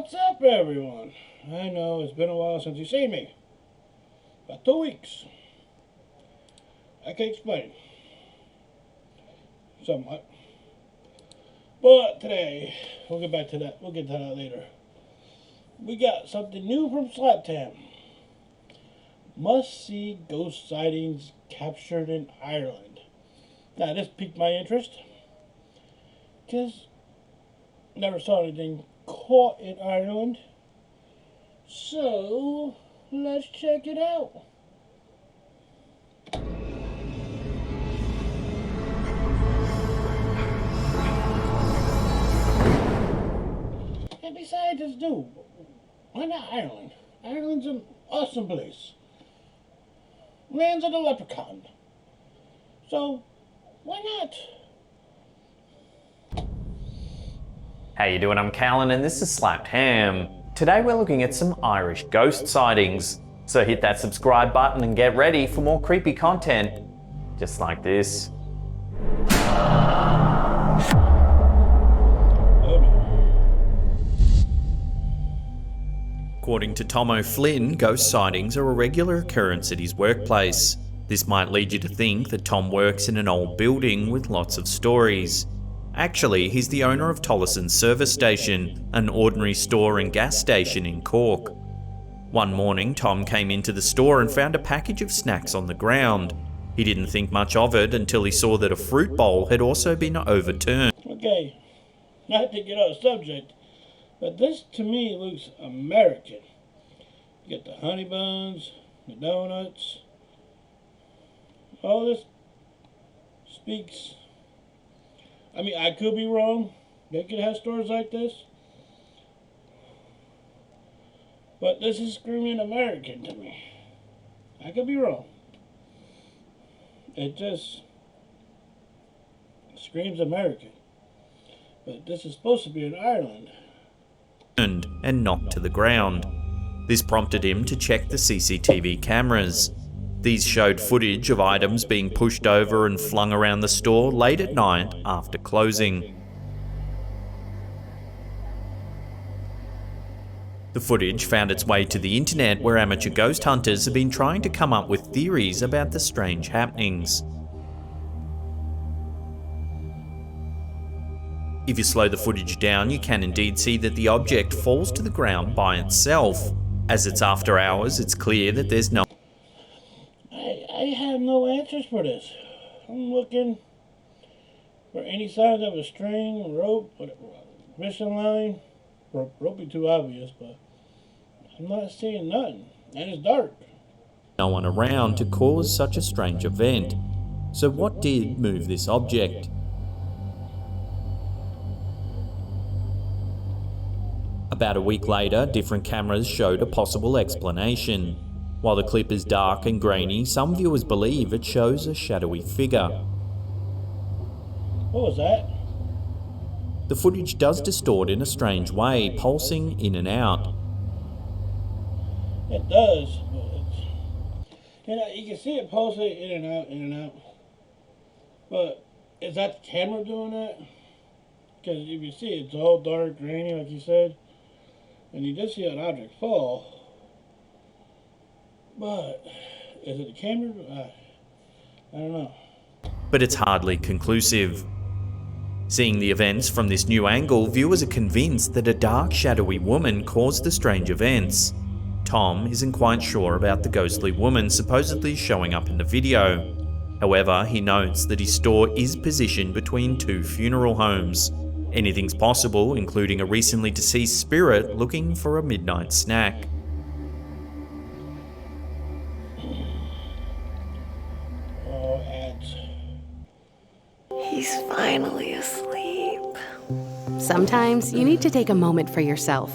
What's up, everyone? I know it's been a while since you've seen me. About 2 weeks. I can't explain. Somewhat. But today, we'll get back to that. We'll get to that later. We got something new from Slaptam. Must-see ghost sightings captured in Ireland. Now, this piqued my interest. Because never saw anything caught in Ireland. So, let's check it out. And besides this dude, why not Ireland? Ireland's an awesome place. Lands of the leprechaun. So, why not? How you doing? I'm Callan and this is Slapped Ham. Today we're looking at some Irish ghost sightings. So hit that subscribe button and get ready for more creepy content, just like this. According to Tom O'Flynn, ghost sightings are a regular occurrence at his workplace. This might lead you to think that Tom works in an old building with lots of stories. Actually, he's the owner of Tolleson Service Station, an ordinary store and gas station in Cork. One morning, Tom came into the store and found a package of snacks on the ground. He didn't think much of it until he saw that a fruit bowl had also been overturned. Okay, not to get off subject, but this to me looks American. You get the honey buns, the donuts. All this speaks. I mean, I could be wrong. They could have stores like this. But this is screaming American to me. I could be wrong. It just screams American. But this is supposed to be in Ireland. And knocked to the ground. This prompted him to check the CCTV cameras. These showed footage of items being pushed over and flung around the store late at night after closing. The footage found its way to the internet, where amateur ghost hunters have been trying to come up with theories about the strange happenings. If you slow the footage down, you can indeed see that the object falls to the ground by itself. As it's after hours, it's clear that there's no... I have no answers for this. I'm looking for any signs of a string, rope, fishing line. Rope would be too obvious, but I'm not seeing nothing. And it's dark. No one around to cause such a strange event. So what did move this object? About a week later, different cameras showed a possible explanation. While the clip is dark and grainy, some viewers believe it shows a shadowy figure. What was that? The footage does distort in a strange way, pulsing in and out. It does, but you can see it pulsing in and out. But is that the camera doing that? Because if you see it's all dark, grainy, like you said, and you did see an object fall. But is it the camera? I don't know. But it's hardly conclusive. Seeing the events from this new angle, viewers are convinced that a dark, shadowy woman caused the strange events. Tom isn't quite sure about the ghostly woman supposedly showing up in the video. However, he notes that his store is positioned between two funeral homes. Anything's possible, including a recently deceased spirit looking for a midnight snack. He's finally asleep. Sometimes you need to take a moment for yourself.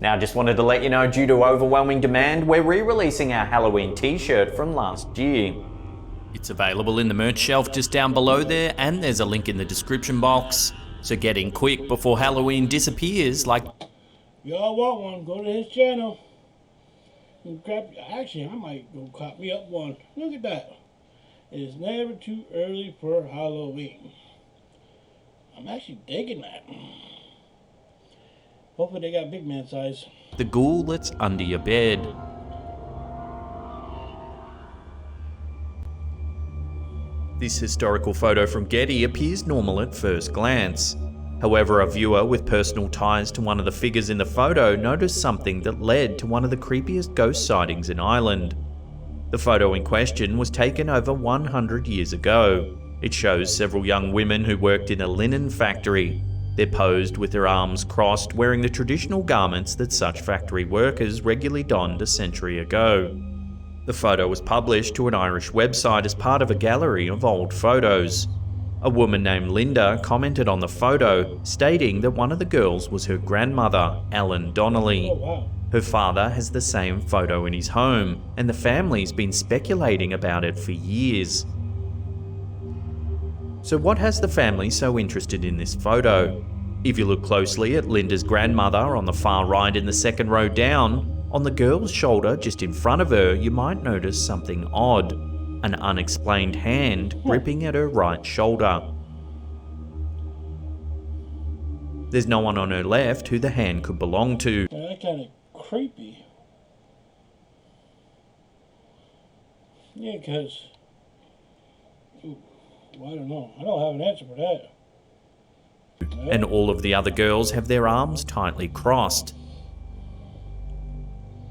Now, just wanted to let you know, due to overwhelming demand, we're re-releasing our Halloween t-shirt from last year. It's available in the merch shelf just down below there, and there's a link in the description box. So get in quick before Halloween disappears like... If y'all want one, go to his channel. Actually, I might go cop me up one. Look at that. It is never too early for Halloween. I'm actually digging that. Hopefully they got big man size. The ghoul that's under your bed. This historical photo from Getty appears normal at first glance. However, a viewer with personal ties to one of the figures in the photo noticed something that led to one of the creepiest ghost sightings in Ireland. The photo in question was taken over 100 years ago. It shows several young women who worked in a linen factory. They're posed with their arms crossed, wearing the traditional garments that such factory workers regularly donned a century ago. The photo was published to an Irish website as part of a gallery of old photos. A woman named Linda commented on the photo, stating that one of the girls was her grandmother, Ellen Donnelly. Oh, wow. Her father has the same photo in his home, and the family's been speculating about it for years. So what has the family so interested in this photo? If you look closely at Linda's grandmother on the far right in the second row down, on the girl's shoulder just in front of her, you might notice something odd. An unexplained hand gripping at her right shoulder. There's no one on her left who the hand could belong to. Yeah, that's kind of creepy. Yeah, because... Well, I don't know. I don't have an answer for that. And all of the other girls have their arms tightly crossed.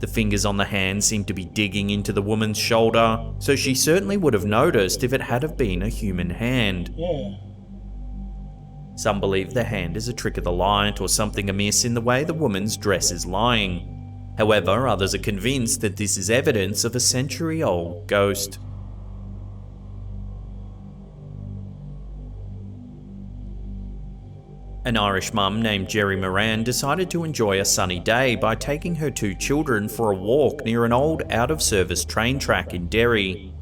The fingers on the hand seem to be digging into the woman's shoulder, so she certainly would have noticed if it had have been a human hand. Yeah. Some believe the hand is a trick of the light or something amiss in the way the woman's dress is lying. However, others are convinced that this is evidence of a century-old ghost. An Irish mum named Jerry Moran decided to enjoy a sunny day by taking her 2 children for a walk near an old out-of-service train track in Derry.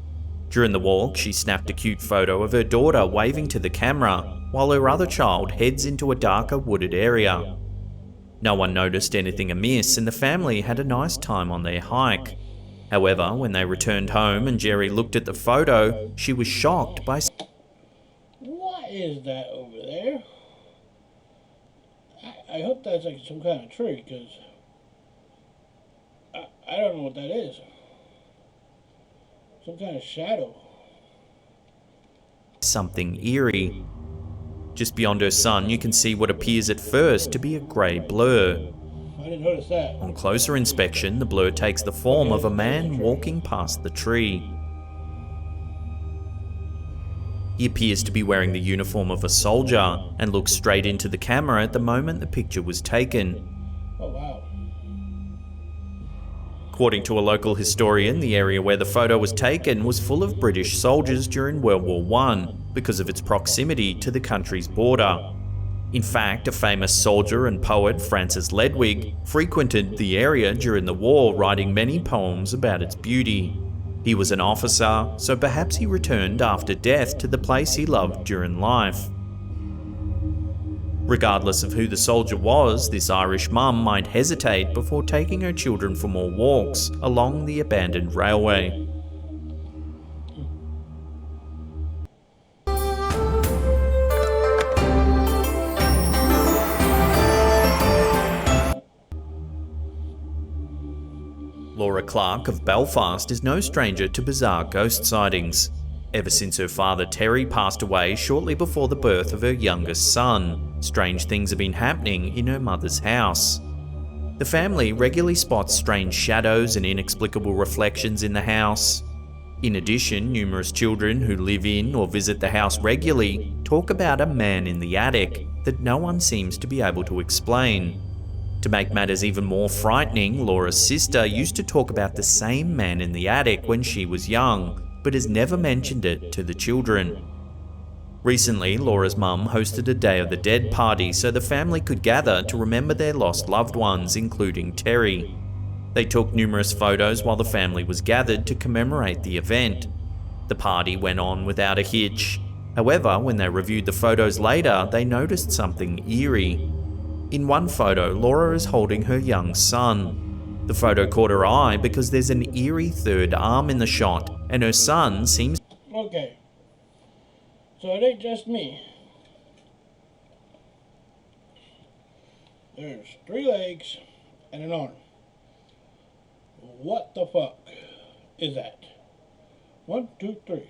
During the walk, she snapped a cute photo of her daughter waving to the camera, while her other child heads into a darker wooded area. No one noticed anything amiss, and the family had a nice time on their hike. However, when they returned home and Jerry looked at the photo, she was shocked by... What is that over there? I hope that's like some kind of tree, because I don't know what that is. Some kind of shadow. something eerie. Just beyond her son, you can see what appears at first to be a grey blur. I didn't notice that. On closer inspection, the blur takes the form of a man walking past the tree. He appears to be wearing the uniform of a soldier and looks straight into the camera at the moment the picture was taken. Oh, wow. According to a local historian, the area where the photo was taken was full of British soldiers during World War I because of its proximity to the country's border. In fact, a famous soldier and poet, Francis Ledwig, frequented the area during the war, writing many poems about its beauty. He was an officer, so perhaps he returned after death to the place he loved during life. Regardless of who the soldier was, this Irish mum might hesitate before taking her children for more walks along the abandoned railway. Laura Clark of Belfast is no stranger to bizarre ghost sightings. Ever since her father Terry passed away shortly before the birth of her youngest son, strange things have been happening in her mother's house. The family regularly spots strange shadows and inexplicable reflections in the house. In addition, numerous children who live in or visit the house regularly talk about a man in the attic that no one seems to be able to explain. To make matters even more frightening, Laura's sister used to talk about the same man in the attic when she was young, but has never mentioned it to the children. Recently, Laura's mum hosted a Day of the Dead party so the family could gather to remember their lost loved ones, including Terry. They took numerous photos while the family was gathered to commemorate the event. The party went on without a hitch. However, when they reviewed the photos later, they noticed something eerie. In one photo, Laura is holding her young son. The photo caught her eye because there's an eerie third arm in the shot, and her son seems... Okay. So it ain't just me. There's 3 legs and an arm. What the fuck is that? 1, 2, 3.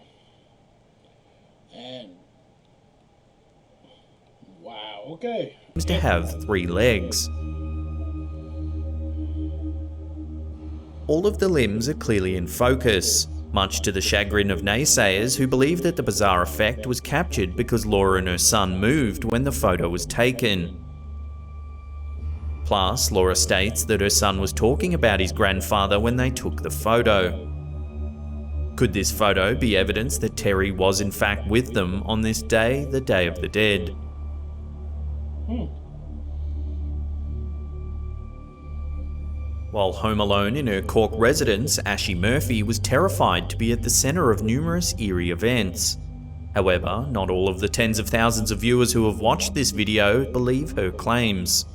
And wow, okay. Seems to have 3 legs. All of the limbs are clearly in focus, much to the chagrin of naysayers who believe that the bizarre effect was captured because Laura and her son moved when the photo was taken. Plus, Laura states that her son was talking about his grandfather when they took the photo. Could this photo be evidence that Terry was in fact with them on this day, the Day of the Dead? While home alone in her Cork residence, Ashley Murphy was terrified to be at the centre of numerous eerie events. However, not all of the tens of thousands of viewers who have watched this video believe her claims.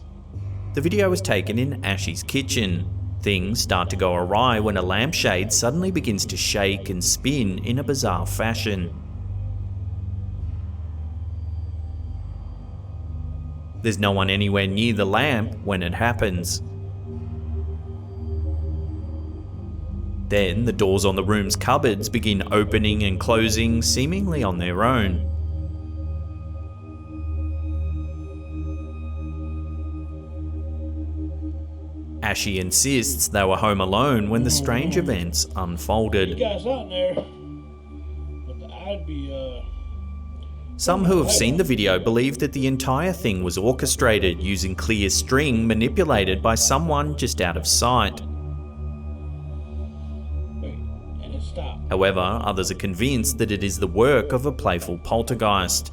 The video was taken in Ashley's kitchen. Things start to go awry when a lampshade suddenly begins to shake and spin in a bizarre fashion. There's no one anywhere near the lamp when it happens. Then the doors on the room's cupboards begin opening and closing seemingly on their own. Ashley insists they were home alone when the strange events You unfolded. guys out there, but I'd be Some who have seen the video believe that the entire thing was orchestrated using clear string manipulated by someone just out of sight. wait, and it stopped. However, others are convinced that it is the work of a playful poltergeist.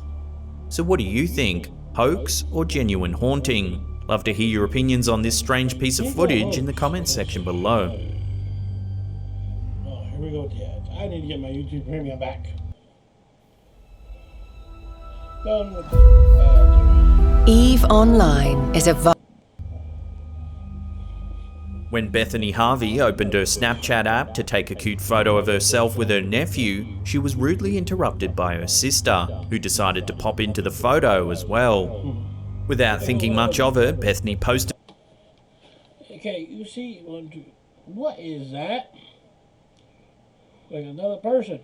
So what do you think? Hoax or genuine haunting? Love to hear your opinions on this strange piece of footage in the comments section below. Oh, here we go with the ads. I need to get my YouTube Premium back. Done with the ads. Eve Online is a When Bethany Harvey opened her Snapchat app to take a cute photo of herself with her nephew, she was rudely interrupted by her sister, who decided to pop into the photo as well. Without thinking much of it, Bethany posted Okay, you see, what is that? Like another person.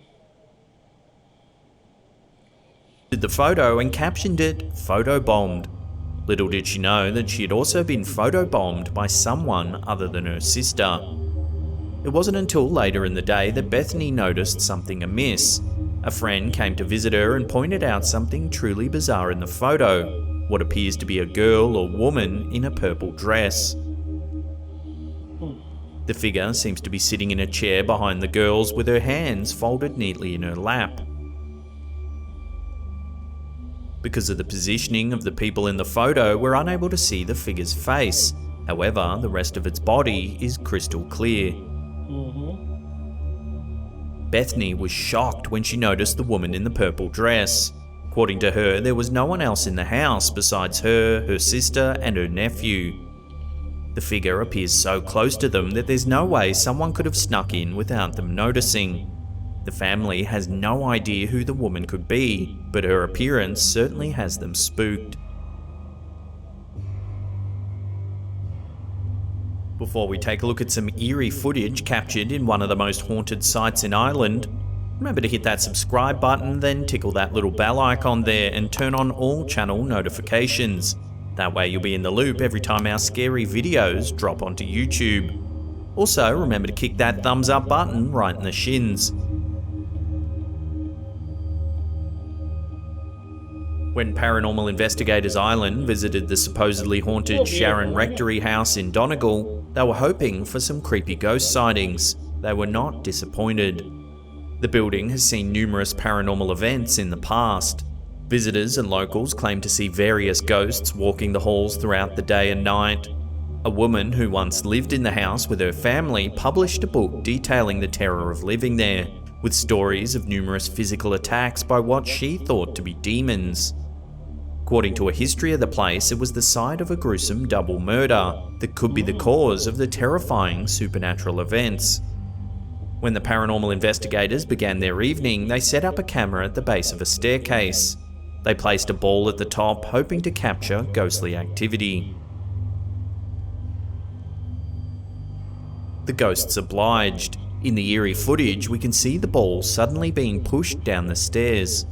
the photo and captioned it "photobombed." Little did she know that she had also been photobombed by someone other than her sister. It wasn't until later in the day that Bethany noticed something amiss. A friend came to visit her and pointed out something truly bizarre in the photo, what appears to be a girl or woman in a purple dress. The figure seems to be sitting in a chair behind the girls with her hands folded neatly in her lap. Because of the positioning of the people in the photo, we're unable to see the figure's face. However, the rest of its body is crystal clear. Bethany was shocked when she noticed the woman in the purple dress. According to her, there was no one else in the house besides her, her sister, and her nephew. The figure appears so close to them that there's no way someone could have snuck in without them noticing. The family has no idea who the woman could be, but her appearance certainly has them spooked. Before we take a look at some eerie footage captured in one of the most haunted sites in Ireland, remember to hit that subscribe button, then tickle that little bell icon there and turn on all channel notifications. That way you'll be in the loop every time our scary videos drop onto YouTube. Also, remember to kick that thumbs up button right in the shins. When Paranormal Investigators Ireland visited the supposedly haunted Sharon Rectory house in Donegal, they were hoping for some creepy ghost sightings. They were not disappointed. The building has seen numerous paranormal events in the past. Visitors and locals claim to see various ghosts walking the halls throughout the day and night. A woman who once lived in the house with her family published a book detailing the terror of living there, with stories of numerous physical attacks by what she thought to be demons. According to a history of the place, it was the site of a gruesome double murder that could be the cause of the terrifying supernatural events. When the paranormal investigators began their evening, they set up a camera at the base of a staircase. They placed a ball at the top, hoping to capture ghostly activity. The ghosts obliged. In the eerie footage, we can see the ball suddenly being pushed down the stairs.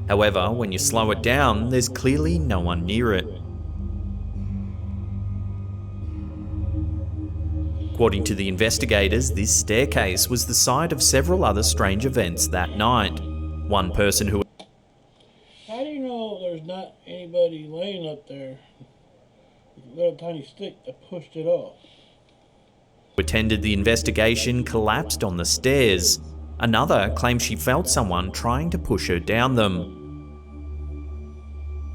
However, when you slow it down, there's clearly no one near it. According to the investigators, this staircase was the site of several other strange events that night. One person who How do you know there's not anybody laying up there with a little tiny stick that pushed it off? attended the investigation collapsed on the stairs. Another claimed she felt someone trying to push her down them.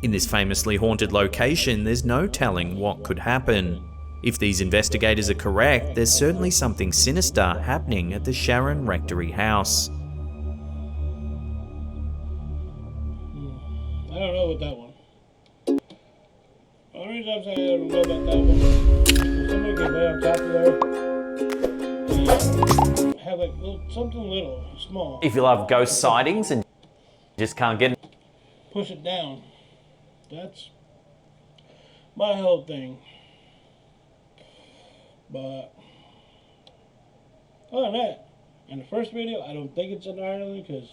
In this famously haunted location, there's no telling what could happen. If these investigators are correct, there's certainly something sinister happening at the Sharon Rectory house. I don't know about that one. The only reason I'm saying I don't know about that one is somebody could lay on top of there and have like something little, small, If you love ghost sightings and just can't get it, push it down. That's my whole thing. But other than that, in the first video, I don't think it's in Ireland because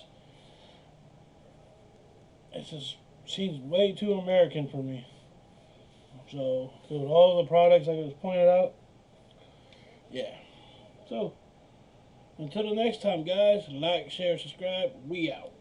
it just seems way too American for me. So, with all the products like it was pointed out, yeah. So, until the next time, guys, like, share, subscribe. We out.